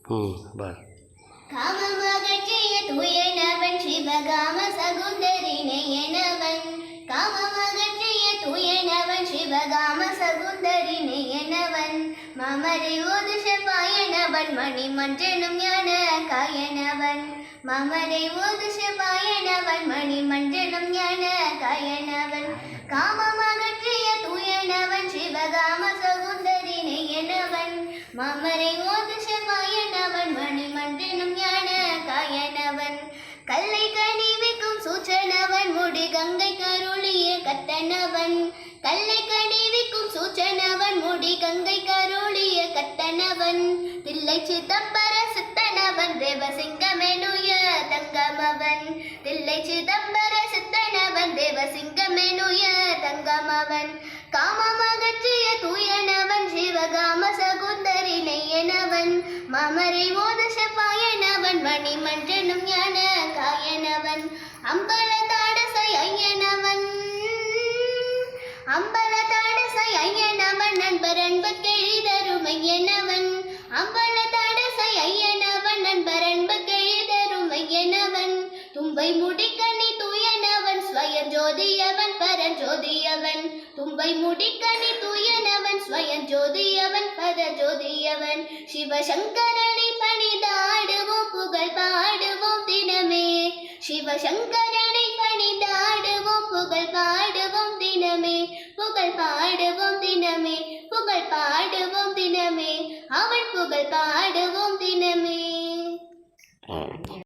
பார். காமமகற்றிய தூயனவன் சிவகாம சகுந்தரினையனவன். காமமகற்றிய தூயனவன் சிவகாம சகுந்தரினையனவன். மாமரை ஓது செவ்வாயனவன் மணிமன்றனும் ஞான காயனவன். மாமரை ஓது செவ்வாயனவன் மணிமன்றனும் ஞான காயனவன். காமமகற்றிய தூயனவன் சிவகாம சகுந்தரினையனவன். மாமரை ஓது செவ்வாயனவன் மணிமன்றனும் ஞான காயனவன். கல்லை கனிவிக்கும் சூச்சனவன் முடி கங்கை கருளிய கட்டனவன். கல்லை கனிவிக்கும் சூச்சனவன் முடி கங்கை கருளிய கட்டனவன். தில்லை சிதம்பர சித்தனவன் தேவசிங்கமெனுய தங்கமவன். தில்லை சிதம்பர சித்தனவன் தேவசிங்கமெனுய தங்கமவன். காமமகற்றிய தூயனவன் சிவகாம சகுந்தரினையனவன். மாமரை ஓத செவ்வாயனவன் மணிமன்றனும் ஞான காயனவன். அம்பல தாடசை ஐயனவன். அம்பல தாடசை ஐயனவன் நண்பர் அன்பக்கெழிதருமையனவன். அம்பல தாடசை ஐயனவன் நண்பர் அன்பக்கெழிதருமையனவன். தும்பை முடிக்கணி தூயனவன் ஸ்வயம் ஜோதியவன் பரஞ்சோதியவன். தும்பை முடிக்கணி தூயனவன் ஸ்வயம் ஜோதியவன் பரஜோதியவன். சிவசங்கரனை பணிதாடுவோம் புகழ் பாடுவோம் தினமே. சிவசங்கரனை பணிதாடுவோம் புகழ் பாடுவோம் தினமே. புகழ் பாடுவோம் தினமே. புகழ் பாடுவோம் தினமே. அவள் புகழ் பாடுவோம் தினமே.